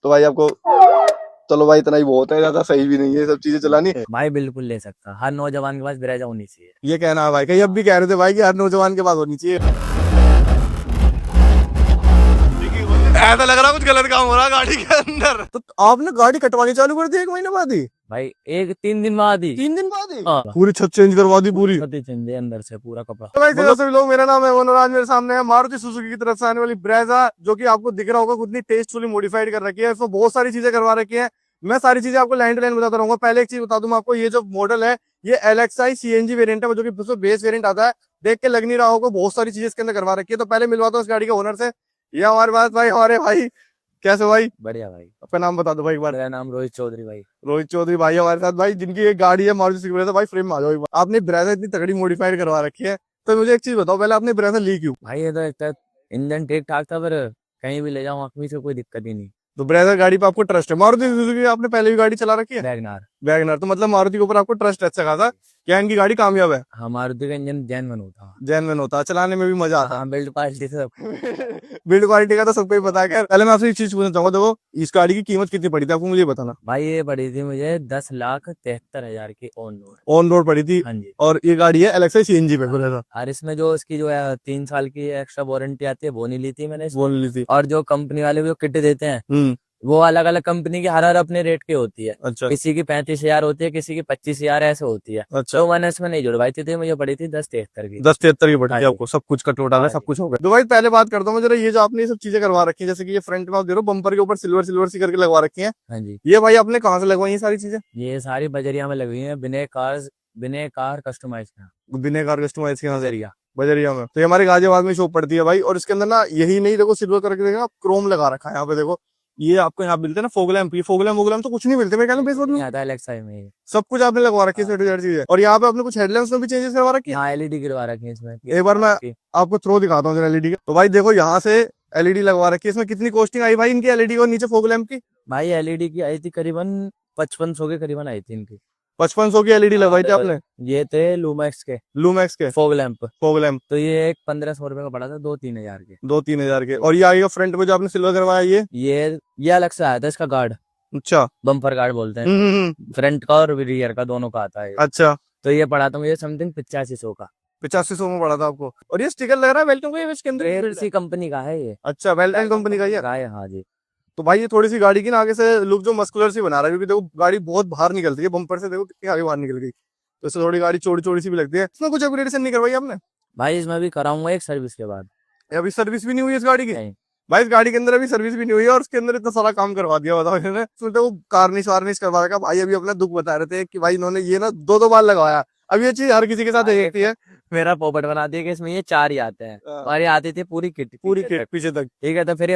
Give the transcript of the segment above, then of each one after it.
तो भाई आपको, चलो भाई इतना ही बहुत है, ज्यादा सही भी नहीं है ये सब चीजें चलानी। भाई बिल्कुल ले सकता, हर नौजवान के पास ब्रेजा होनी चाहिए। ये कहना है भाई, कहीं अब भी कह रहे थे भाई कि हर नौजवान के पास होनी चाहिए। ऐसा लग रहा कुछ गलत काम हो रहा है गाड़ी के अंदर। तो आपने गाड़ी कटवानी चालू कर दी 1 महीने बाद ही? भाई 3 दिन बाद ही। 3 दिन बाद ही? हाँ। पूरी छत चेंज करवा दी पूरी? छत ही चेंज है, अंदर से पूरा कपड़ा। तो भाई सभी लोग, मेरा नाम है मनोज, आज मेरे सामने है मारुति सुजुकी की तरफ से आने वाली ब्रेजा, जो कि आपको दिख रहा होगा कितनी टेस्टफुली मॉडिफाइड कर रखी है। इसमें बहुत सारी चीजें करवा रखी है। मैं सारी चीजें आपको लाइन टू लाइन बताता रहूंगा। पहले एक चीज बता दूं मैं आपको, ये जो मॉडल है ये LXI CNG वेरिएंट है, जो कि बेस वेरिएंट आता है। देख के लग नहीं रहा होगा, बहुत सारी चीजें इसके अंदर करवा रखी है। तो पहले मिलवाता हूँ इस गाड़ी के ओनर से। ये हमारे पास भाई, हमारे भाई कैसे भाई? बढ़िया भाई। अपना नाम बता दो भाई एक बार। मेरा नाम रोहित चौधरी भाई। रोहित चौधरी भाई हमारे साथ भाई, जिनकी एक गाड़ी है मारुति सुजुकी ब्रेजा। भाई फ्रेम में आ जाओ एक बार। आपने ब्रेजा इतनी तगड़ी मॉडिफाइड करवा रखी है, तो मुझे एक चीज बताओ, पहले आपने ब्रेजा ली क्यों? भाई ये तो एक तो इंजन ठीक ठाक था, पर कहीं भी ले जाऊं आदमी से कोई दिक्कत ही नहीं। तो ब्रेजा गाड़ी पे आपको ट्रस्ट है। मारुति सुजुकी आपने पहले भी गाड़ी चला रखी है? वैगनार। वैगनर, तो मतलब मारुति के ऊपर आपको ट्रस्ट अच्छा खासा। क्या इनकी गाड़ी कामयाब है? हाँ, मारुति का इंजन जेन्युइन होता। जेन्युइन होता है, चलाने में भी मजा आता हाँ, बिल्ड क्वालिटी से है। बिल्ड क्वालिटी का तो सबको ही पता है। खैर, पहले मैं आपसे एक चीज पूछना चाहूंगा, देखो इस गाड़ी की कीमत कितनी पड़ी थी आपको, मुझे बताना। भाई ये पड़ी थी मुझे 10,73,000 की ऑन रोड। ऑन रोड पड़ी थी। हाँ जी। और ये गाड़ी है LXI CNG पे ब्रेजा? और इसमें जो इसकी जो है 3 साल की एक्स्ट्रा वारंटी आती है वो नहीं ली थी मैंने। वो ली थी? और जो कंपनी वाले जो किट देते हैं हम्म। वो अलग अलग कंपनी की हर अपने रेट की होती है। अच्छा किसी की 35,000 होती है, किसी की 25,000 ऐसे होती है। अच्छा। तो मैंने इसमें नहीं जुड़वाई थी, मुझे पड़ी थी 10,73 की। 10,73 की पड़ी हाँ थी जी। आपको, सब कुछ का टोटल है, हाँ सब जी। कुछ हो गया। तो भाई पहले बात करता हूँ जरा, ये जो आपने ये सब चीजें करवा रखी है, जैसे कि ये फ्रंट में आप दे रहे हो बम्पर के ऊपर सिल्वर सिल्वर सी करके लगवा रखी है, हाँ जी। ये भाई आपने कहाँ से लगवाई ये सारी चीजें? ये सारी बजरिया में लगी हुई है, बिना कार कस्टमाइज का। बिना कार कस्टमाइज के यहाँ से? बजरिया। बजरिया में। तो ये हमारे गाजियाबाद में शॉप पड़ती है भाई। और इसके अंदर ना यही नहीं, देखो सिल्वर करके देखा, क्रोम लगा रखा है यहाँ पे, देखो ये आपको यहाँ मिलते हैं ना फोग लैंप। ये फोग लैंप तो कुछ नहीं मिलते मेरे ख्याल में बेस में। आता है LXI में ये। सब कुछ आपने लगवा रखी है, चीजें। और यहाँ पे आपने कुछ हेडलैम्प्स में भी चेंजेस करवा रखी है। यहाँ LED गिरवा रखी है इसमें। एक बार मैं आपको थ्रो दिखाता हूँ जरा LED का। तो भाई देखो यहाँ से LED लगवा रखी है। इसमें कितनी कॉस्टिंग आई भाई इनकी LED और नीचे फोग लैंप की? भाई LED की आई थी करीबन 5500 के करीबन आई थी इनकी। 5500 की LED लगवाई थी आपने? ये थे लूमैक्स के लूमैक्स के फॉग लैंप। Fog lamp? तो ये एक 1500 रुपए का पड़ा था, 2-3 हजार के। 2-3 हजार के। और ये आगे फ्रंट पे जो आपने सिल्वर करवाया ये अलग से आया था इसका गार्ड। अच्छा। बम्पर गार्ड बोलते हैं। फ्रंट का और रियर का दोनों का आता है। अच्छा। तो ये पड़ा था मुझे समथिंग 8500 का। 8500 में पड़ा था आपको। और ये स्टिकर लग रहा है वेल्टन को, ये इसके अंदर इसी कंपनी का है ये। अच्छा, वेल्टन कंपनी का ही है। हाँ जी। तो भाई ये थोड़ी सी गाड़ी की ना आगे से लुक जो मस्कुलर सी बना रहा है, क्योंकि देखो गाड़ी बहुत बाहर निकलती है बम्पर से, देखो कितनी आगे बाहर निकल गई। तो इससे थोड़ी गाड़ी चौड़ी चौड़ी सी भी लगती है। इसमें कुछ अपग्रेडेशन नहीं करवाई आपने? भाई इसमें भी कराऊंगा एक सर्विस के बाद। अभी सर्विस भी नहीं हुई इस गाड़ी की? नहीं। भाई इस गाड़ी के अंदर अभी सर्विस भी नहीं हुई है, और उसके अंदर इतना सारा काम करवा दिया, बताओ इन्होंने। इसमें तो कार्निश वार्निश करवा रखा भाई। अभी अपना दुख बता रहे थे कि भाई इन्होंने ये ना 2-2 बार लगवाया। अब ये चीज हर किसी के साथ देखती है। मेरा पोपट बना दिया कि इसमें ये 4 ही आते हैं, और ये आती थी पूरी किट पीछे तक। ठीक है। तो फिर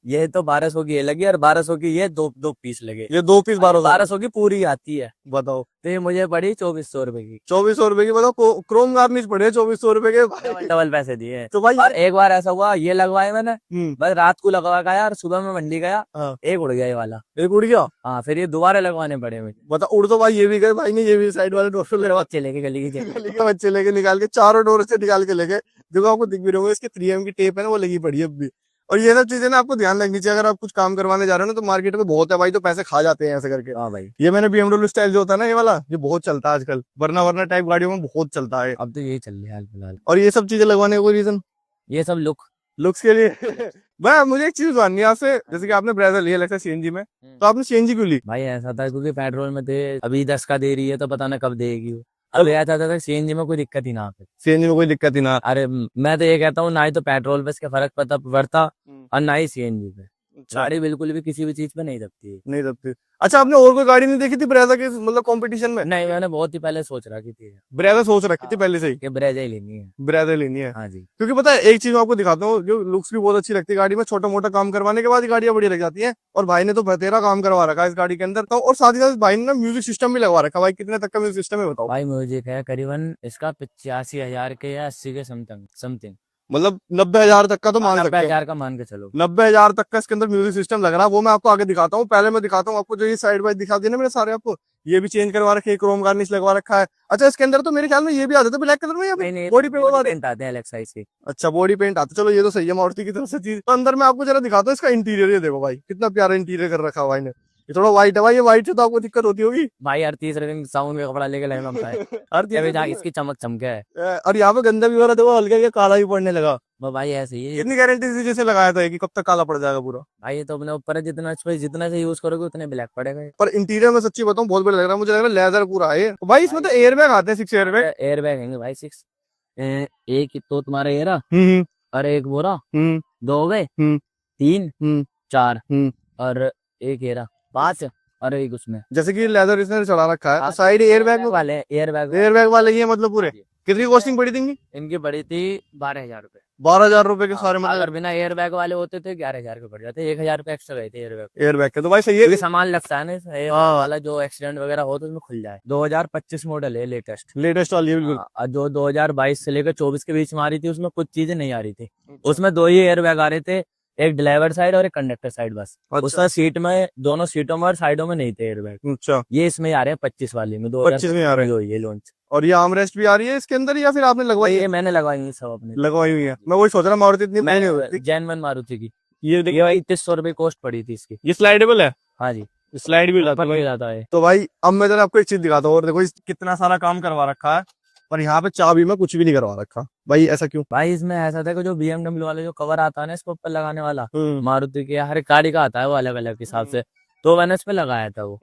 ये तो 1200 की ये लगी और 1200 की ये दो पीस लगे। ये 2 पीस 1200 की पूरी आती है। बताओ। तो ये मुझे पड़ी 2400 रुपए की। 2400 रुपए की? बताओ क्रोम गार्निश पड़े 2400 रुपए के। डबल पैसे दिए। तो भाई और एक बार ऐसा हुआ, ये लगवाए मैंने, बस रात को लगवा गया यार, सुबह में मंडी गया, हाँ। एक उड़ गया ये वाला। एक उड़ गया? हाँ, फिर ये दोबारा लगवाने पड़े मुझे। बता, उड़ तो भाई ये भी गए भाई ने, ये भी साइड वाले डोर से लगवा चले के गली के बच्चे लेके निकाल के, चारों डोर से निकाल के लेके। देखो आपको दिख भी रहोगे, इसके 3M की टेप है ना, वो लगी पड़ी है अब भी। और ये सब चीजें ना आपको ध्यान रखनी चाहिए। अगर आप कुछ काम करवाने जा रहे हो ना, तो मार्केट में बहुत है भाई, तो पैसे खा जाते हैं ऐसे करके। हाँ भाई। ये मैंने BMW स्टाइल जो होता है ना, ये वाला, ये बहुत चलता है आजकल। वरना टाइप गाड़ियों में बहुत चलता है। अब तो यही चल रहा है हाल फिलहाल। और ये सब चीजें लगवाने का कोई रीजन? ये सब लुक्स के लिए? भाई मुझे एक चीज जाननी है आपसे, जैसे कि आपने ब्रेजा लिया लगता है CNG में, तो आपने CNG क्यों ली? भाई ऐसा था क्योंकि पेट्रोल में थे, अभी 10 का दे रही है तो पता ना कब देगी वो। अब यह चाहता था CNG में कोई दिक्कत ही ना आए। CNG में कोई दिक्कत ही ना? अरे मैं तो ये कहता हूँ, ना ही तो पेट्रोल पे इसका फर्क पड़ता और ना ही CNG पे। गाड़ी बिल्कुल भी किसी भी चीज पे नहीं दबती है। नहीं दबती। अच्छा, आपने और कोई गाड़ी नहीं देखी थी ब्रेजा के मतलब कंपटीशन में? नहीं, मैंने बहुत ही पहले सोच रखी थी ब्रेजा सोच रखी थी पहले से ही कि ब्रेजा ही लेनी है। ब्रेजा लेनी है? हाँ जी। क्योंकि पता है एक चीज मैं आपको दिखाता हूँ, जो लुक्स भी बहुत अच्छी लगती है गाड़ी में, छोटा मोटा काम करवाने के बाद ही गाड़ियां बढ़िया लग जाती है। और भाई ने तो बतेरा काम करवा रखा है इस गाड़ी के अंदर। तो और साथ ही साथ भाई ने ना म्यूजिक सिस्टम भी लगवा रखा। भाई कितने तक का म्यूजिक सिस्टम है बताओ? भाई म्यूजिक है करीबन इसका 85,000 के या 80 के समथिंग। मतलब 90,000 तक का तो मान सकते हैं। 90,000 का मान के चलो। 90,000 तक का इसके अंदर म्यूजिक सिस्टम लग रहा है, वो मैं आपको आगे दिखाता हूँ। पहले मैं दिखाता हूँ आपको जो ये साइड बाय दिखा दिए ना मैंने सारे आपको, ये भी चेंज करवा रखे हैं, क्रोम गार्निश लगवा रखा है। अच्छा इसके अंदर तो मेरे ख्याल में ये भी आते थे ब्लैक कलर में, या नहीं, बॉडी पे बॉडी पेंट आते हैं एलेक्साइज के। अच्छा बॉडी पेंट आता, चलो ये तो सही है मारुति की तरफ से चीज। तो अंदर मैं आपको जरा दिखाता हूँ इसका इंटीरियर, ये देखो भाई कितना प्यारा इंटीरियर कर रखा है भाई ने। ये थोड़ा व्हाइट है भाई, ये व्हाइट से तो आपको दिक्कत होती होगी भाई हर तीसरे दिन साउंड का कपड़ा लेके लगना पड़ता है। हर अबे चीज जहाँ इसकी चमक चमके है। और यहाँ पे गंदा भी हो रहा था, वो हल्का हल्का काला भी पड़ने लगा। वो भाई ऐसे ही है। कितनी गारंटी थी जैसे लगाया था कि कब तक काला पड़ जाएगा पूरा? भाई ये तो अपने ऊपर है, जितना से यूज करोगे उतने ब्लैक पड़ेगा। पर इंटीरियर में सच्ची बताऊं बहुत बढ़िया लग रहा है, मुझे लग रहा है लेदर पूरा है तो भाई। इसमें तो एयर बैग आते हैं, 6 एयर बैग। एयर बैग हैंगे भाई 6। एक तो तुम्हारा ये रहा, हम्म और एक वो रहा, हम्म 2 हो गए, हम्म 3, हम्म 4, हम्म और एक ये रहा 5, और एक उसमें जैसे कि लेदर इसने चढ़ा रखा है, हाँ, साइड एयर बैग वाले एयर बैग। एयर बैग वाले ही है मतलब पूरे। कितनी कॉस्टिंग पड़ी थी इनकी? इनकी पड़ी थी 12,000 रुपए। 12,000 रुपए के सारे अगर मतलब बिना एयर बैग वाले होते थे 11,000 के पड़ जाते। 1,000 रुपए एक्स्ट्रा गए थे एयर बैग। एयर बैग के, तो भाई सही क्योंकि है। सामान लगता है ना इसमें, एयर हाँ। वाला जो एक्सीडेंट वगैरह हो तो उसमें खुल जाए। 2025 मॉडल है, लेटेस्ट। लेटेस्ट वाली है बिल्कुल। जो 2022 से लेकर 24 के बीच में आ रही थी उसमें कुछ चीजें नहीं आ रही थी। उसमें 2 ही एयर बैग आ रहे थे, एक ड्राइवर साइड और एक कंडक्टर साइड बस। अच्छा। उसका सीट में, दोनों सीटों में और साइडों में नहीं थे एयर बैग। अच्छा ये इसमें आ रहे हैं 25 वाली में। 25 में आ रहे हैं। हुई है लॉन्च। और ये आर्मरेस्ट भी आ रही है इसके अंदर, या फिर आपने लगवाई ये है? मैंने लगवाई है सब अपने। लगवाई हुई है। मैं वही सोच रहा मारुति इतनी महंगी होती। जैनवन मारुति की। ये ये देखिए भाई 300 रुपए कॉस्ट पड़ी थी इसकी। ये स्लाइडेबल है, हाँ जी, स्लाइड भी ऊपर भी जाता है। तो भाई अब मैं जरा आपको एक चीज दिखाता हूँ, और देखो कितना सारा काम करवा रखा है, पर यहाँ पे चाबी में कुछ भी नहीं करवा रखा भाई, ऐसा क्यों? भाई इसमें ऐसा था कि जो BMW वाले जो कवर आता है ना इसके ऊपर लगाने वाला, हम्म मारुति के हर गाड़ी का आता है वो अलग अलग हिसाब से, तो मैंने इस पे लगाया था वो।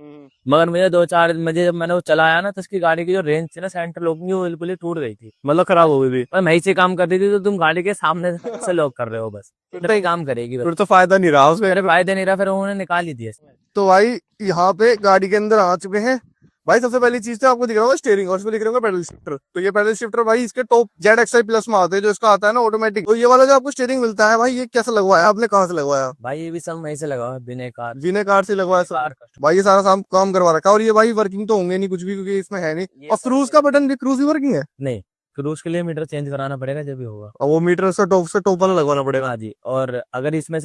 मगर मुझे 2-4 मुझे जब मैंने वो चलाया ना तो इसकी गाड़ी की जो रेंज थी ना सेंटर लॉकिंग की, वो बिल्कुल ही टूट गई थी। मतलब खराब हो गई थी। और मैं से काम कर रही थी तो तुम गाड़ी के सामने से लॉक कर रहे हो बस, इतना ही काम करेगी बस। फिर तो फायदा नहीं रहा उसमें। मेरे फायदे नहीं रहा, फिर उन्होंने निकाल ही दिया। तो भाई यहाँ पे गाड़ी के अंदर आ चुके हैं भाई। सबसे पहली चीज तो आपको दिख रहा होगा स्टीयरिंग, और उसमें दिख रहा होगा पेडल शिफ्टर। तो ये पेडल शिफ्टर भाई इसके टॉप ZXi प्लस में आते हैं, जो इसका आता है ना ऑटोमेटिक। तो ये वाला जो आपको स्टीयरिंग मिलता है भाई, ये कैसे लगवाया आपने, कहाँ से लगवाया? भाई ये भी सब वहीं से लगा है, बिना कार। जीने कार से लगवाया सर? कार भाई ये सारा काम करवा रखा है। और ये भाई वर्किंग तो होंगे नहीं कुछ भी, क्योंकि इसमें है नहीं। और क्रूज का बटन भी, क्रूज भी वर्किंग है? नहीं, क्रूज के लिए मीटर चेंज कराना पड़ेगा जब भी होगा। और वो मीटर से टॉप वाला लगवाना पड़ेगा। हाँ जी, और अगर उसमें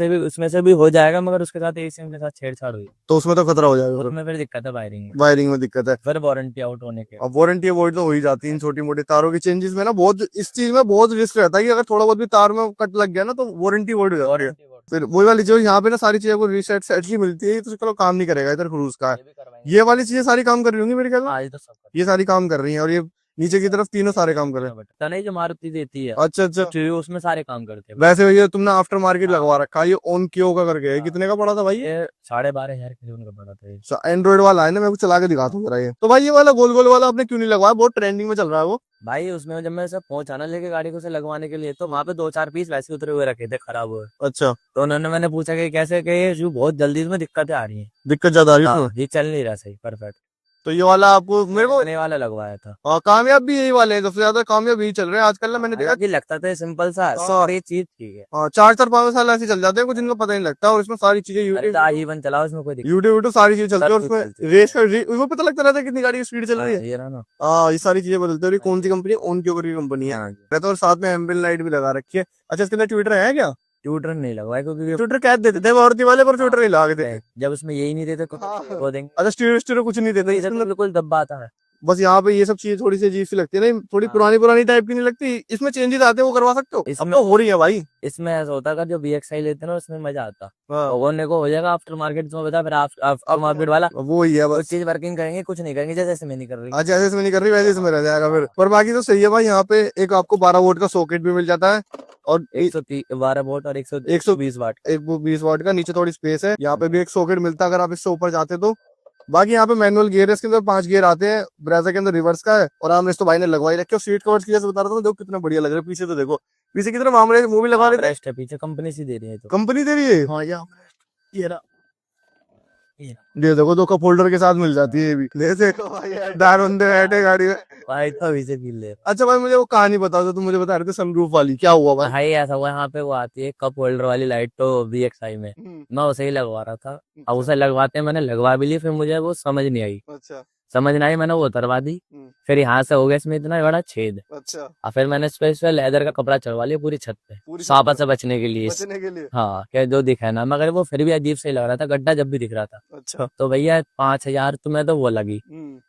से भी हो जाएगा, मगर उसके साथ एसीएम के साथ छेड़छाड़ हुई तो उसमें तो खतरा हो जाएगा, उसमें फिर दिक्कत है वायरिंग में। वायरिंग में दिक्कत है। फिर वारंटी आउट होने के। अब वारंटी अवॉइड तो हो ही जाती है इन छोटी मोटी तारों की चेंजेस में ना, बहुत इस चीज में बहुत रिस्क रहता है कि अगर थोड़ा बहुत भी तार में कट लग गया ना तो वारंटी अवॉइड हो जाती है। फिर वही वाली जो यहाँ पे ना सारी चीजें को रीसेट सेट ही मिलती है, तो चलो काम नहीं करेगा इधर क्रूज का है। ये वाली चीजें सारी काम कर रही होंगी मेरे ख्याल में। आज तो सब ये सारी काम कर रही हैं, और ये नीचे की तरफ तीनों सारे काम कर रहे हैं। पता नहीं जो मारुति देती है अच्छा अच्छा। तो उसमें सारे काम करते हैं। वैसे भैया तुमने आफ्टर मार्केट लगवा रखा है, ये ऑन क्यों का करके है, कितने का पड़ा था भाई? ये 12,500 के उनका पड़ा था ये। एंड्रॉइड वाला है ना, मैं चला के दिखाता हूँ जरा ये। तो भाई ये वाला गोल गोल वाला आपने क्यों नहीं लगवाया? बहुत ट्रेंडिंग में चल रहा है वो। भाई उसमें जब मैं सब पहुंचा ना लेके गाड़ी को से लगवाने के लिए, तो वहाँ पे 2-4 पीस वैसे उतरे हुए रखे थे खराब हुए। अच्छा, तो उन्होंने मैंने पूछा कि कैसे, कि ये बहुत जल्दी इसमें दिक्कतें आ रही हैं। दिक्कत ज्यादा आ रही है हाँ, उसमें? ये चल नहीं रहा सही परफेक्ट। तो ये वाला आपको मेरे को नए वाला लगवाया था। कामयाब भी यही वाले हैं, सबसे ज्यादा कामयाब यही चल रहे हैं आजकल ना, मैंने देखा। हालांकि लगता था सिंपल सा, हाँ। सारी चीज ठीक है। 4-4-5 साल ऐसे चल जाते हैं, कुछ इनको पता नहीं लगता। और इसमें सारी चीजें अरे तो आजीवन चलाओ, इसमें कोई दिक्कत यूट्यूब सारी चीजें चलती है, और सब कुछ उसमें चलती है। रेस का वो पता लगता रहता है कितनी गाड़ी की स्पीड चल रही है। नहीं। ये रहा ना। हाँ, ये सारी चीजें बदलते हैं। और ये कौन सी कंपनी है? ऑन क्यों की कंपनी है। हाँ जी। रहता है, और साथ में एम्बियंट लाइट भी लगा रखी है। अच्छा, इसके अंदर ट्विटर है क्या? ट्यूटर नहीं लगवाया क्योंकि ट्विटर कैद देते थे मारुति वाले, पर ट्विटर नहीं लगा थे। जब उसमें यही नहीं देते तो हाँ। वो देंगे। अच्छा, स्टीरियो कुछ नहीं देते इधर तो बिल्कुल दब्बा आता है। बस यहाँ पे ये सब चीजें थोड़ी सी अजीब सी लगती है ना, थोड़ी हाँ। पुरानी टाइप की नहीं लगती। इसमें चेंजेस आते हैं, वो करवा सकते हो? अब इसमें- तो हो रही है भाई। इसमें ऐसा होता है जो VXI लेते हैं ना उसमें मजा आता। हाँ, होने को हो जाएगा आफ्टर मार्केट, तुम्हें बता, फिर आफ्टर मार्केट वाला वो ही है कुछ बस। चीज वर्किंग करेंगे, कुछ नहीं करेंगे, जैसे इसमें नहीं कर रही। आज जैसे इसमें नहीं कर रही वैसे इसमें रह जाएगा फिर। पर बाकी तो सही है भाई। यहाँ पे एक आपको 12 वोल्ट का सॉकेट भी मिल जाता है, और 112 वोल्ट और 120 120 वाट। एक वो 20 वाट का। नीचे थोड़ी स्पेस है, यहाँ पे भी एक सॉकेट मिलता है अगर आप इससे ऊपर जाते तो। बाकी यहाँ पे मैनुअल गियर है, इसके अंदर 5 गियर आते हैं। ब्रेजा के अंदर रिवर्स का है, और आर्मरेस्ट तो भाई ने लगवाई रखे। और सीट कवर्स की जैसे बता रहा था, देखो कितना बढ़िया लग रहा है। पीछे तो देखो, पीछे की तरफ आर्मरेस्ट मूवी लगा रहे थे। रेस्ट है पीछे, कंपनी सी दे रही है तो। कंपनी दे रही है। हाँ, ये रहा। ये देखो, दो कप होल्डर के साथ मिल जाती है ये भी। ले देखो भाई, दार बंदे बैठे गाड़ी में। भाई तो अभी से पी ले। अच्छा भाई, मुझे वो कहानी बताओ जो तुम मुझे बता रहे थे सनरूफ वाली, क्या हुआ भाई? भाई ऐसा हुआ, यहाँ पे वो आती है कप होल्डर वाली लाइट तो VXI में, मैं उसे ही लगवा रहा था। अब उसे लगवाते मैंने लगवा भी ली, फिर मुझे वो समझ नहीं आई। अच्छा, समझ नहीं आई, मैंने वो उतरवा दी। फिर यहाँ से हो गया इसमें इतना बड़ा छेद, अच्छा, और फिर मैंने इस पे लेदर का कपड़ा चढ़वा लिया पूरी छत पे, पूरी छत सांपा पे? से बचने के लिए। बचने के लिए? हाँ, क्या जो दिखा ना, मगर वो फिर भी अजीब से ही लग रहा था, गड्ढा जब भी दिख रहा था। अच्छा। तो भैया 5,000 तुम्हें तो वो लगी,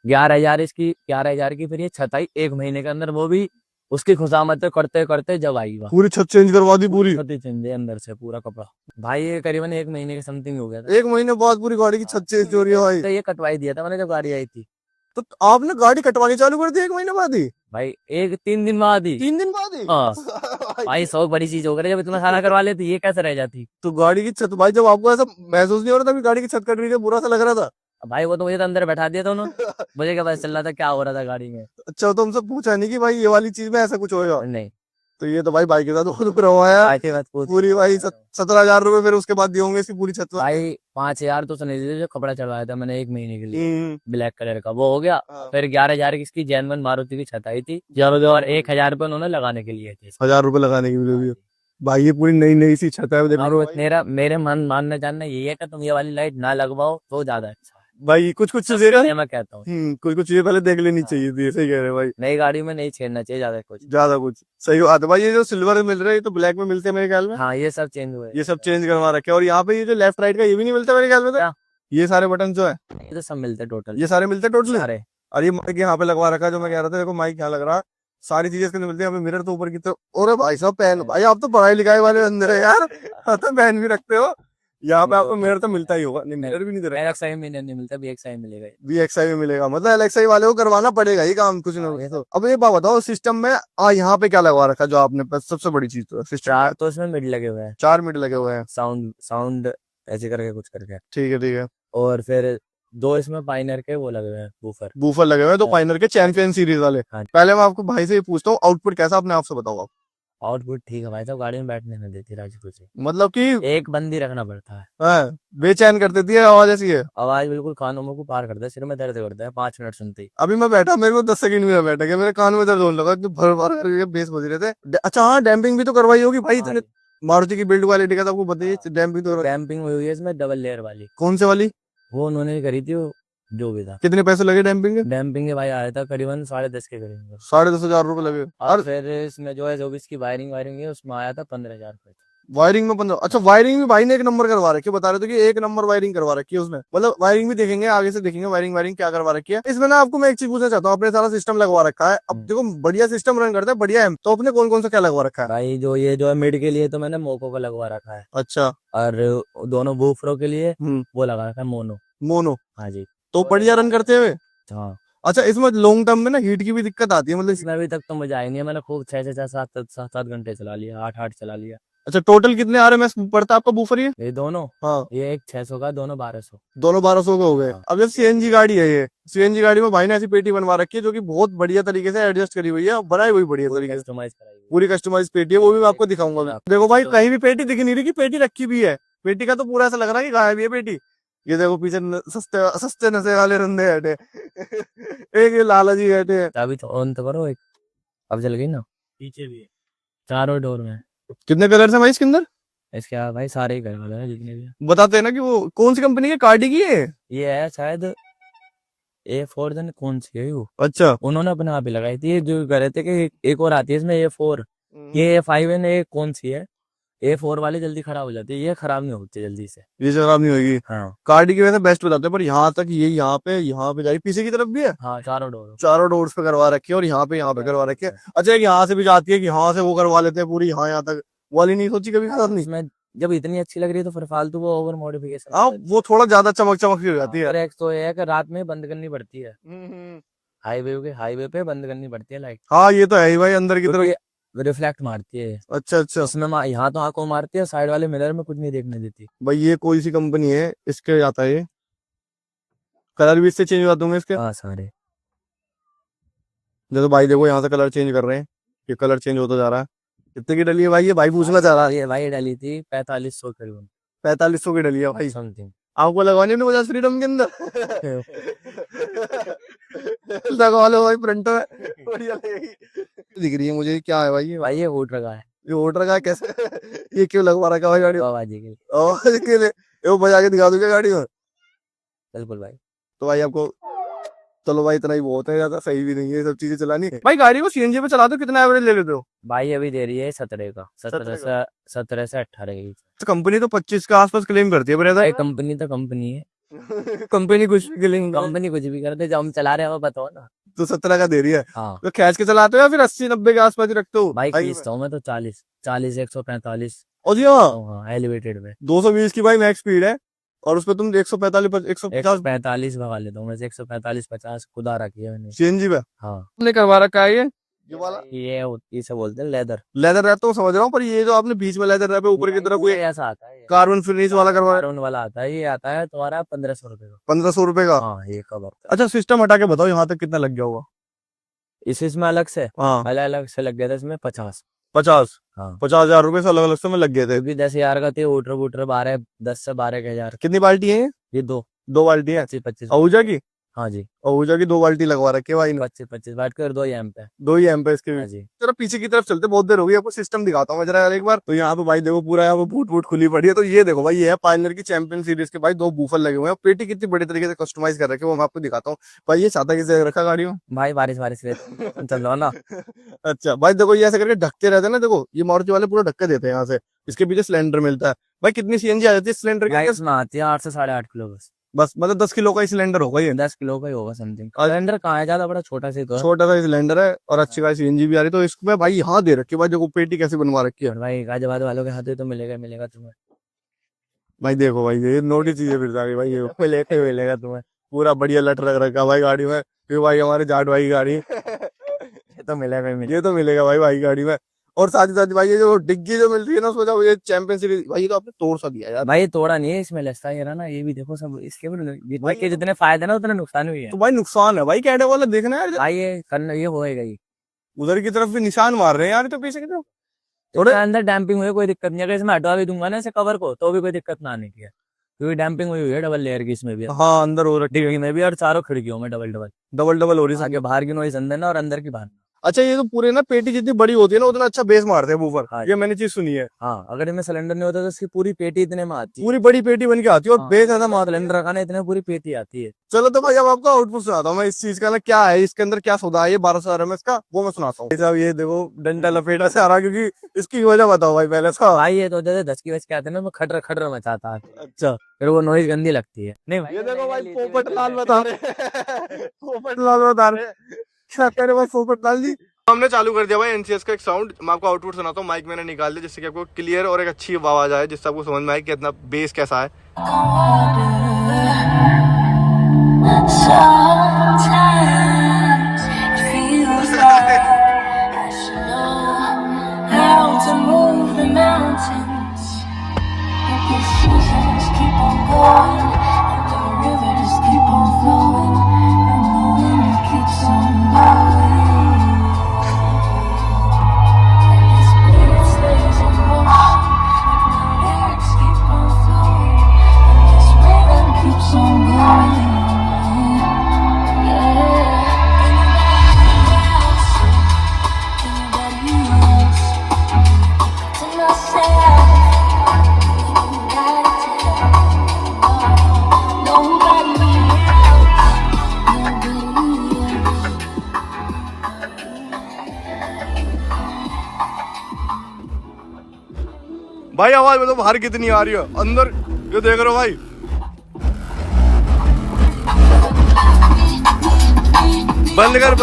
11,000 इसकी, 11,000 की फिर ये छत आई 1 महीने के अंदर, वो भी उसकी खुशामत करते करते जब आई वह पूरी छत चेंज करवा दी पूरी? छत ही चेंज अंदर से पूरा कपड़ा। भाई ये करीबन 1 महीने के समथिंग हो गया था। 1 महीने बाद पूरी गाड़ी की छत चेंज हो रही है भाई? तो ये कटवाई दिया था मैंने जब गाड़ी आई थी। तो आपने गाड़ी कटवानी चालू कर दी 1 महीने बाद ही? भाई 3 दिन बाद ही। 3 दिन बाद ही? हाँ भाई, सौ बड़ी चीज हो गई, जब इतना सारा करवा लेती ये कैसे रह जाती। तो गाड़ी की छत भाई, जब आपको ऐसा महसूस नहीं हो रहा था कि गाड़ी की छत कट रही है, बुरा सा लग रहा था? भाई वो तो मुझे तो अंदर बैठा दिया था उन्होंने, मुझे क्या पता चल रहा था क्या हो रहा था गाड़ी में। अच्छा, तो हमसे पूछा नहीं कि भाई ये वाली चीज में ऐसा कुछ होगा? नहीं, तो ये तो भाई के साथ खुद रवाया आई थी बात पूछ। पूरी भाई 17,000 रुपए फिर उसके बाद दिए होंगे इसकी पूरी छत में? भाई 5,000 तो नहीं दिए, जो कपड़ा चढ़वाया था मैंने 1 महीने के लिए हम्म, ब्लैक कलर का, वो हो गया। हाँ। फिर 11,000 की इसकी जैनवन मारुति की छत आई थी, और 1,000 रुपए उन्होंने लगाने के लिए थे। 1,000 रुपए लगाने की भी? भाई ये पूरी नई नई सी छत है, देखो और भाई। मेरे मानना जानना यही है कि तुम ये वाली लाइट ना लगवाओ तो ज्यादा अच्छा है। भाई कुछ कुछ चीजें मैं कहता हूँ कुछ कुछ चीजें पहले देख लेनी चाहिए थी, सही कह रहे हैं भाई। नई गाड़ी में नहीं छेड़ना चाहिए ज्यादा कुछ। ज्यादा कुछ सही बात है भाई। ये जो सिल्वर में मिल रहा है ये तो ब्लैक में मिलते हैं मेरे ख्याल में। हाँ, ये सब चेंज हुए, ये सब चेंज करवा रखे हैं। और यहाँ पे ये जो लेफ्ट राइट का ये भी नहीं मिलता मेरे ख्याल में तो? क्या? ये सारे बटन जो है ये तो सब मिलते टोटल, ये सारे मिलते टोटल? सारे। और ये माइक यहाँ पे लगवा रखा है, जो मैं कह रहा था, देखो माइक यहाँ लग रहा है, सारी चीजें इसके अंदर मिलती है। यहाँ पे मिरर तो ऊपर की तरफ। और भाई साहब पेन, भाई आप तो पढ़ाई लिखाई वाले अंदर है यार, हाँ तो पेन भी रखते हो। यहाँ पे आपको मिरर तो मिलता ही होगा। नहीं, मिरर भी नहीं दे रहा। एलएक्सआई में नहीं मिलता, बीएक्सआई मिलेगा। VXI में मिलेगा, मतलब LXI वाले को करवाना पड़ेगा ये काम कुछ ना कुछ तो। अब ये बात बताओ, सिस्टम में यहाँ पे क्या लगवा रखा है जो आपने, सबसे बड़ी चीज तो सिस्टम? 4 तो इसमें मिड लगे हुए हैं, 4 मिनट लगे हुए हैं? साउंड ऐसे करके कुछ करके। ठीक है, ठीक है। और फिर 2 इसमें पाइनर के वो लगे हुए हैं, बूफर। बूफर लगे हुए हैं तो पाइनर के चैंपियन सीरीज वाले। हाँ। पहले मैं आपको भाई से ये पूछता हूँ, आउटपुट कैसा अपने आप से बताओ आप। आउटपुट ठीक है भाई साहब, गाड़ी में बैठने नहीं देती राजू से, मतलब कि एक बंदी रखना पड़ता है। हाँ, बेचैन कर देती है आवाज ऐसी है? आवाज बिल्कुल कानों में को पार करता है, सिर में दर्द करता है 5 मिनट सुनते ही। अभी मैं बैठा, मेरे को 10 सेकंड में बैठा गया, मेरे कान में दर्द होने लगा, तो भर भर करके बेस बज रहे थे। अच्छा हाँ, डैम्पिंग भी तो करवाई होगी भाई इतने। मारुति की बिल्ड क्वालिटी का तो आपको बताइए, डैम्पिंग तो डैम्पिंग हुई है इसमें डबल लेयर वाली। कौन से वाली? वो उन्होंने करी थी, वो जो भी था। कितने पैसे लगे डैम्पिंग के? डैम्पिंग के भाई आया था करीबन 10.5 के करीब। 10,500 रुपए लगे। और फिर इसमें जो है, जो भी इसकी वायरिंग है उसमें आया था 15,000 रुपए। वायरिंग में 15? अच्छा, वायरिंग भी भाई ने 1 नंबर करवा रखी है, बता रहे थे कि 1 नंबर वायरिंग करवा रखी है उसमें। मतलब वायरिंग भी देखेंगे, आगे से देखेंगे वायरिंग क्या करवा रखी है इसमें ना। आपको मैं एक चीज पूछना चाहता हूँ, आपने सारा सिस्टम लगवा रखा है, अब देखो बढ़िया सिस्टम रन करता है, बढ़िया है, तो आपने कौन कौन सा क्या लगवा रखा है? भाई ये जो है मिड के लिए तो मैंने मोको का लगवा रखा है। अच्छा। और दोनों बूफरों के लिए वो लगा रखा है मोनो। मोनो? हाँ जी। तो बढ़िया रन करते हुए? हाँ। अच्छा, इसमें लॉन्ग टर्म में ना हीट की भी दिक्कत आती है मतलब? इसमें अभी तक तो मुझे आई नहीं है, मैंने खूब 6-7 घंटे चला लिया, 8 चला लिया। अच्छा, टोटल कितने RMS पड़ता है आपका बूफर ये दोनों? हाँ, ये एक 600 का, दोनों 1200। दोनों 1200 के हो गए। हाँ। अब जब CNG गाड़ी है, ये CNG गाड़ी में भाई ने ऐसी पेटी बनवा रखी है जो कि बहुत बढ़िया तरीके से एडजस्ट करी हुई है, बनाई हुई बढ़िया तरीके से, कस्टमाइज कराई हुई पूरी कस्टमाइज पेटी है। वो भी मैं आपको दिखाऊंगा। मैं देखो भाई, कहीं भी पेटी दिख नहीं रही कि पेटी रखी भी है। पेटी का तो पूरा ऐसा लग रहा है कि गायब है पेटी। ये देखो पीछे सस्ते सस्ते नशे वाले रंधे बैठे एक ये लाला जी बैठे हैं। अभी तो ऑन तो करो एक, अब जल गई ना। पीछे भी है, चारों डोर में। कितने कलर है भाई इसके अंदर? इसके भाई सारे ही घर वाले हैं जितने भी। बताते हैं ना कि वो कौन सी कंपनी की, कार्डी की है ये है शायद A4, जन कौन सी है वो। अच्छा। उन्होंने अपने आप ही लगाई थी, ये जो कह रहे थे कि एक और आती है इसमें A4, ये A5 है ना, ये कौन सी है। A4 वाली जल्दी खराब हो जाती है, ये खराब नहीं होती जल्दी से। ये खराब नहीं होगी। हाँ। कार्डी की वजह बेस्ट बताते हैं, पर यहाँ तक ये यहाँ पे जाए, पीछे की तरफ भी है। हाँ, चारों डोर। चारों डोर्स पे करवा रखी है और यहाँ पे करवा रखी है। अच्छा, एक यहाँ से भी जाती है कि यहाँ से वो करवा लेते हैं पूरी, यहाँ तक वाली नहीं सोची कभी खराब नहीं? इसमें जब इतनी अच्छी लग रही है तो फिर फालतू वो ओवर मॉडिफिकेशन। हाँ, वो थोड़ा ज्यादा चमक चमक सी हो जाती है। एक तो ये है कि रात में बंद करनी पड़ती है, हाईवे पे बंद करनी पड़ती है लाइट। हाँ, ये तो है ही भाई, अंदर की तरफ रिफ्लेक्ट मारती है। अच्छा अच्छा। इसमें यहाँ तो आंखों मारती है, साइड वाले मिरर में कुछ नहीं देखने देती। भाई ये कोई सी कंपनी है, इसके आता है ये कलर भी इससे चेंज हो जाते होंगे इसके? हाँ सारे। जैसे भाई देखो यहाँ से कलर चेंज कर रहे हैं, ये कलर चेंज होता जा रहा है। कितने की डली है भाई ये? भाई पूछना चाह रहा है। ये भाई डाली थी 4500 करीब, 4500 की डली है भाई। समथिंग। आपको लगवानी है बजाज फ्रीडम के अंदर लगवा लो भाई, फ्रंट में बढ़िया लगेगी। दिख रही है मुझे, क्या है भाई ये? भाई ये वोट रखा है। ये वोटर का कैसे ये क्यों लगवा रखा भाई गाड़ी? बाबाजी के लिए। आवाज के लिए? ये वो बजा के दिखा दूंगा गाड़ी में? बिल्कुल भाई। तो भाई आपको चलो भाई इतना ही बहुत है, ज्यादा सही भी नहीं है ये सब चीजें चलानी। भाई गाड़ी को सीएनजी पे चलाते हो कितना एवरेज ले लेते हो? भाई अभी दे रही है 17 का, 17 17 से 18 की। तो कंपनी तो 25 के आसपास क्लेम करती है भाई ब्रदर। कंपनी तो कंपनी है, कंपनी कुछ भी क्लेम कंपनी कुछ भी करते, जब हम चला रहे हैं वो बताओ ना। तो 17 का दे रही है। हाँ तो खींच के चलाते हो या फिर 80-90 के आसपास ही रखते हो? भाई खींचता हूँ मैं तो 40 145। और जी हाँ, हाँ एलिवेटेड में 220 की भाई मैक्स स्पीड है और उसपे तुम 145 150 145 भगा लेता हूँ मैं, 145 50 खुदा रखी है मैंने। सीएनजी पे हाँ तुमने करवा रखा है ये वाला ये इसे बोलते हैं लेदर। लेदर रैप तो समझ रहा हूँ, पर ये जो आपने बीच में लेदर रैप है ऊपर की तरफ, ये ये ऐसा आता है, कार्बन फिनिश वाला करवा रहे कार्बन वाला आता है, ये आता है तुम्हारा 1500 रुपए का। 1500 रुपए का। हाँ ये कब आता अच्छा सिस्टम हटा के बताओ यहाँ तक कितना लग गया होगा? है इसमें अलग से, हाँ अलग अलग से लग गया था इसमें 50। 50 हाँ 50,000 रुपए से अलग अलग से में लग गए थे। क्योंकि 10,000 का थे वोटर वोटर 12 10 से 12 के हजार। कितनी बाल्टी है ये? ये दो 2 बाल्टी है 25 आहूजा की। हाँ जी आहूजा की 2 बाल्टी लगवा रखी है भाई ने। 25 बांट कर 2 एम पे। 2 ही एम पे इसके भी। हाँ जी जरा पीछे की तरफ चलते, बहुत देर हो गई, आपको सिस्टम दिखाता हूँ मैं जरा एक बार। तो यहाँ पे भाई देखो पूरा यहाँ पे बूट बूट खुली पड़ी है। तो ये देखो भाई, ये है पायनियर की चैंपियन सीरीज के भाई 2 बूफर लगे हुए हैं। पेटी कितनी बड़ी तरीके से कस्टमाइज कर रखे हैं वो मैं आपको दिखाता हूँ। भाई ये छाता किसे रखा गाड़ी में? भाई बारिश बारिश से चलो ना। अच्छा भाई देखो ये ऐसे करके ढकते रहते हैं ना, देखो ये मारुति वाले पूरा ढक्के देते हैं यहाँ से। इसके पीछे सिलेंडर मिलता है। भाई कितनी सीएनजी आ जाती है सिलेंडर भाई के? इसमें आती है 8 से 8.5 किलो बस मतलब 10 किलो का ही सिलेंडर होगा ये। 10 किलो का ही होगा समथिंग। सिलेंडर कहाँ है, ज्यादा बड़ा छोटा से तो है। छोटा सा सिलेंडर है और अच्छी खासी सीएनजी भी आ रही है। तो इसमें भाई यहाँ दे रखी है भाई, देखो पेटी कैसे बनवा रखी है। और भाई गाजियाबाद वालों के हाथ तो मिलेगा मिलेगा तुम्हें। भाई देखो भाई ये नोटी चीजें फिर जाके भाई, ये मिलेगा तुम्हें। पूरा बढ़िया लट रख रखा भाई गाड़ी में। फिर भाई हमारे जाट भाई की गाड़ी ये तो मिलेगा ही मिलेगा। ये तो मिलेगा भाई गाड़ी में। और साथ ही साथ भाई ये जो डिग्गी जो मिल रही है ना, उसमें ये चैंपियन सीरीज भाई, ये तो आपने तोड़ सा दिया यार। भाई ये तोड़ा नहीं है, इसमें लस्ता ये रहा ना, ये भी देखो सब इसके भी के जितने फायदे ना उतने नुकसान भी है। तो भाई नुकसान है भाई, कैडे वाला देखना यार। भाई ये करना ये होएगा ही। उधर की तरफ भी निशान मार रहे हैं यार, तो पीछे की तरफ थोड़ा अंदर डैम्पिंग हुई कोई दिक्कत नहीं है, अगर इसमें हटवा भी दूंगा ना इसे कवर को तो भी कोई दिक्कत ना आने की है, क्योंकि डैम्पिंग हुई है डबल लेयर की इसमें भी। हाँ अंदर हो रखी डिग्गी में भी और चारों खिड़कियों में डबल डबल हो रही है आगे बाहर की नॉइज अंदर ना और अंदर की बाहर। अच्छा ये तो पूरे ना पेटी जितनी बड़ी होती है ना उतना अच्छा बेस मारते हैं ऊपर। हाँ। ये मैंने चीज सुनी है। हाँ अगर इनमें सिलेंडर नहीं होता तो इसकी पूरी पेटी इतने में आती है। पूरी बड़ी पेटी बन के आती है और हाँ, बेस ऐसा मारते हैं। सिलेंडर रखा ना इतने पूरी पेटी आती है। चलो तो भाई अब आपको आउटपुट सुनाता हूँ मैं इस चीज का ना, क्या है इसके अंदर, क्या सौदा है ये 1200 RMS का, वो मैं सुनाता हूँ। साहब ये देखो डंडा लपेटा से आ रहा, क्योंकि इसकी वजह बताओ भाई पहले सा। भाई ये तो जैसे 10 की वजह के आते हैं ना वो खटर खटर मचाता है, अच्छा फिर वो नॉइज गंदी लगती है। नहीं भाई ये देखो भाई पोपट लाल बता रहे पोपट लाल बता रहे क्या कह रहे भाई, पोपट लाल जी। हमने चालू कर दिया भाई एनसीएस का एक साउंड। मैं आपको आउटपुट सुनाता हूँ, माइक मैंने निकाल लिया जिससे कि आपको क्लियर और एक अच्छी आवाज आए, जिससे आपको समझ में आए कि इतना बेस कैसा है। भाई आवाज मतलब बाहर कितनी आ रही है, अंदर ये देख रहे हो भाई। बंद कर।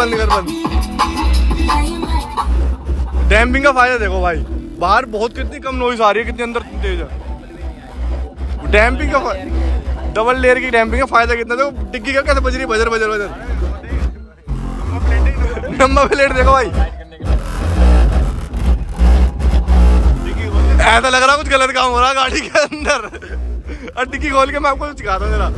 डैम्पिंग का फायदा देखो भाई, बाहर बहुत कितनी कम नॉइज आ रही है, कितनी अंदर तेज है। डैम्पिंग का डबल लेयर की डैम्पिंग का फायदा कितना, देखो डिग्गी का कैसे बज रही है, बजर। नंबर प्लेट देखो भाई, ऐसा लग रहा कुछ गलत काम हो रहा है गाड़ी के अंदर। और डिक्की खोल के मैं आपको सिखाता हूँ जरा।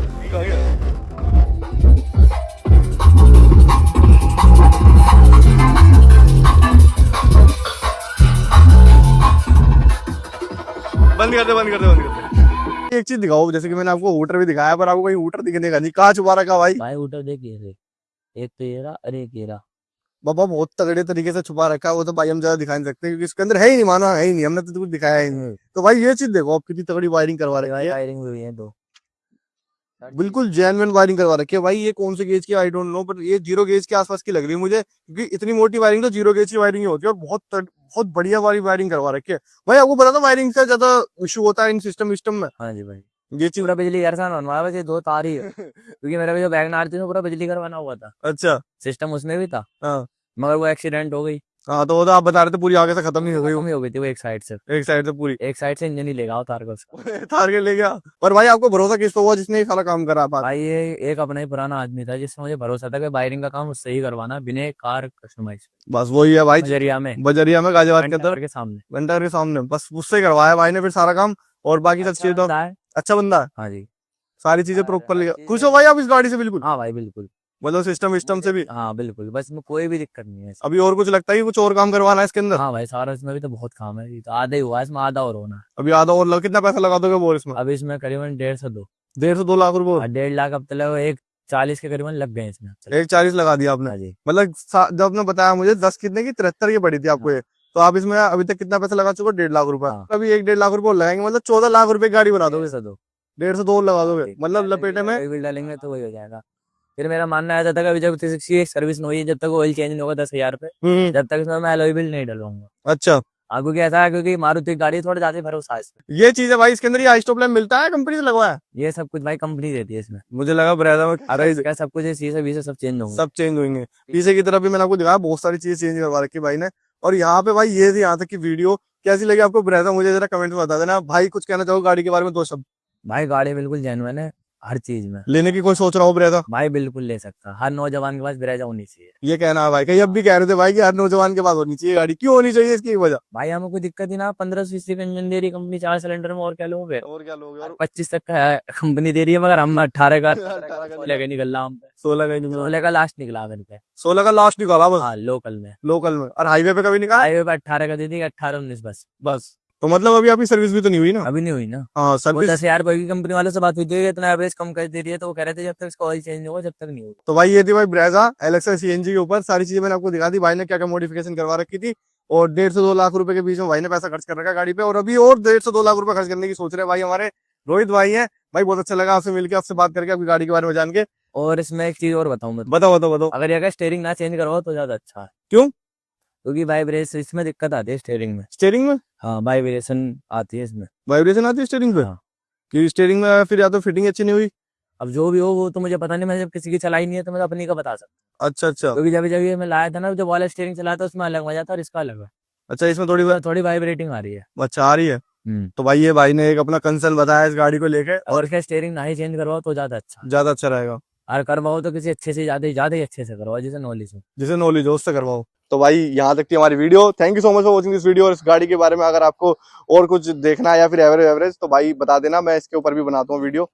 बंद कर दे। एक चीज दिखाओ, जैसे कि मैंने आपको हूटर भी दिखाया, पर आपको कहीं हूटर दिखने का नहीं, कहाँ छुपा रखा भाई? भाई हूटर देखिए, एक तो ये रहा और एक ये रहा। बाबा बहुत तगड़े तरीके से छुपा रखा है वो, तो भाई हम ज्यादा दिखा नहीं सकते क्योंकि इसके अंदर है ही नहीं, माना है ही नहीं, हमने तो कुछ दिखाया ही नहीं। तो भाई ये चीज देखो आप कितनी तगड़ी वायरिंग करवा रहे हैं। वायरिंग हुई है दो। बिल्कुल जेन्युइन वायरिंग करवा रखी है भाई। ये कौन से गेज की आई डोंट नो, बट ये 0 गेज के आसपास की लग रही है मुझे, क्योंकि इतनी मोटी वायरिंग तो 0 गेज की वायरिंग ही होती है, और बहुत बढ़िया वाली वायरिंग करवा रखी है भाई। आपको पता था वायरिंग का ज्यादा इशू होता है इन सिस्टम में? हाँ जी भाई, ये चीज पूरा बिजली घर से बनवाया, बस ये 2 तार ही है। क्योंकि मेरा भी जो वैगनार थी, पूरा बिजली घर बना हुआ था, अच्छा। सिस्टम उसमें भी था, हाँ मगर वो एक्सीडेंट हो गई। हाँ, तो वो तो आप बता रहे थे पूरी आगे से खत्म नहीं हो गई वो, खत्म ही हो गई थी वो एक साइड से, एक साइड से पूरी इंजन ही लेगा उतार कर उसका। तार के ले गया। पर भाई आपको भरोसा किस पे हुआ जिसने ये सारा काम करा बात? भाई ये एक अपना ही पुराना आदमी था, जिससे मुझे भरोसा था कि वायरिंग का काम उससे ही करवाना, बिना कार कस्टमाइज, बस वही है भाई, बजरिया में, बजरिया में गाजियाबाद के घंटाघर अंदर के सामने। घंटा के सामने, बस उससे करवाया भाई ने फिर सारा काम। और बाकी सब अच्छा चीज तो बंदा है। अच्छा बंदा है, हाँ जी। सारी चीजें प्रॉपर लिया। चीजें- खुश हो भाई आप इस गाड़ी से बिल्कुल? हाँ भाई बिल्कुल। मतलब सिस्टम से भी? हाँ बिल्कुल, बस में कोई भी दिक्कत नहीं है इसमें। अभी और कुछ लगता है कि कुछ और काम करवाना है इसके अंदर? हाँ भाई, सारा इसमें भी तो बहुत काम है, ये तो आधा ही हुआ है, इसमें आधा और होना है। अभी आधा और लग, कितना पैसा लगा दोगे बोल इसमें? अब इसमें करीबन 1.5 से 2, 1.5 से 2 लाख रुपए? और 1.5 लाख अब तक 1.40 के करीबन लग गए इसमें। 1.40 लगा दिया आपने? हाँ जी। मतलब जब आपने बताया मुझे 10 कितने की 73 की पड़ी थी आपको ये, तो आप इसमें अभी तक कितना पैसा लगा चुके हो? 1.5 लाख रुपए। हाँ। अभी 1-1.5 लाख रुपए और लगाएंगे, मतलब 14 लाख रुपए की गाड़ी बना दोगे? 1.5 से 2 1.5 से 2 लगा दोगे, मतलब लपेटे में। ऑयल डालेंगे तो वही हो जाएगा। फिर मेरा मानना ऐसा था कि अभी जब किसी एक सर्विस नहीं हुई है, जब तक ऑयल चेंज नहीं होगा 10,000 पे, जब तक इसमें मैं एलॉय व्हील नहीं डलवाऊंगा। अच्छा, हाँ, क्योंकि ऐसा है, क्योंकि मारुति की गाड़ी थोड़ा ज्यादा भरोसा है इसमें। ये चीज है भाई इसके अंदर। ये आई स्टॉप लैम्प मिलता है कंपनी से लगवाया? ये सब कुछ भाई कंपनी देती है इसमें। मुझे लगा ब्रेजा में अरे क्या सब कुछ शीशे वीशे सब चेंज होंगे। सब चेंज होंगे। पीछे की तरफ भी मैंने आपको दिखाया, बहुत सारी चीजें चेंज करवा रखी भाई ने। और यहाँ पे भाई ये थी यहाँ तक की वीडियो। कैसी लगी आपको ब्रेजा, मुझे जरा कमेंट में बता देना भाई। कुछ कहना चाहो गाड़ी के बारे में 2 शब्द? भाई गाड़ी बिल्कुल जेन्युइन है हर चीज में। लेने की कोई सोच रहा हो ब्रेजा? भाई बिल्कुल ले सकता, हर नौजवान के पास ब्रेजा होनी चाहिए। ये कहना है भाई, कहीं अब भी कह रहे थे भाई कि हर नौजवान के पास होनी चाहिए गाड़ी। क्यों होनी चाहिए, इसकी एक वजह? भाई हमें कोई दिक्कत ही ना, 15 सीसी का इंजन दे रही कंपनी 4 सिलेंडर में, और क्या लोगे। और क्या लोगे? और 25 तक का कंपनी दे रही है, मगर हम 18 का 18 का 16 का निकल रहा, हम पे 16 का 16 का लास्ट निकला मेरे पे। 16 का लास्ट निकाला बस हाँ लोकल में, लोकल में। और हाईवे पे कभी निकाला? हाईवे पे 18 का दे दी, 18-19 बस। बस। तो मतलब अभी आपकी सर्विस भी तो नहीं हुई ना? अभी नहीं हुई ना। हाँ वो सर्विस। 10,000 रुपए की कंपनी वालों से बात हुई थी, इतना एवरेज कम कर दे रही है, तो वो कह रहे थे जब तक इसका ऑयल चेंज होगा जब तक नहीं होगा। तो भाई ये थी भाई ब्रेजा एलेक्सा सीएनजी के ऊपर। सारी चीजें मैंने आपको दिखा दी भाई ने क्या क्या मॉडिफिकेशन करवा रखी थी। और 1.5 से 2 लाख रुपए के बीच में भाई ने पैसा खर्च कर रखा है गाड़ी पे। और अभी और 1.5 से 2 लाख रुपए खर्च करने की सोच रहे हैं भाई हमारे रोहित भाई हैं। भाई बहुत अच्छा लगा आपसे मिलकर, आपसे बात करके, आपकी गाड़ी के बारे में जान के। और इसमें एक चीज और बताऊं मैं, बताओ बताओ बताओ। अगर ये स्टेयरिंग ना चेंज करवाओ तो ज्यादा अच्छा है। क्यों? क्योंकि वाइब्रेशन इसमें दिक्कत आती है स्टेयरिंग में। स्टेयरिंग में हाँ, वाइब्रेशन आती है इसमें। वाइब्रेशन आती है स्टेयरिंग पे? हाँ। कि स्टेयरिंग में फिर या तो फिटिंग अच्छी नहीं हुई? अब जो भी हो वो तो मुझे पता नहीं, मैं जब किसी की चलाई नहीं है तो मैं तो अपनी का बता सकता अच्छा अच्छा हूँ। क्योंकि जब जब ये मैं लाया था ना, जब वाला स्टेयरिंग चलाया था उसमें अलग मजा था और इसका अलग है। अच्छा, इसमें थोड़ी थोड़ी वाइब्रेटिंग आ रही है। अच्छा आ रही है। तो भाई ये भाई ने एक अपना कंसर्न बताया इस गाड़ी को लेके, और इसका स्टेयरिंग ना ही चेंज करवाओ तो ज्यादा अच्छा है। ज्यादा अच्छा रहेगा। और करवाओ तो किसी अच्छे से ज्यादा ही अच्छे से करवाओ, जिसे नॉलेज हो। जिसे नॉलेज हो उससे करवाओ। तो भाई यहाँ तक थी हमारी video. Thank you so much for watching this video. और इस गाड़ी के बारे में अगर आपको और कुछ देखना है या फिर एवरेज तो भाई बता देना, मैं इसके ऊपर भी बनाता हूँ वीडियो।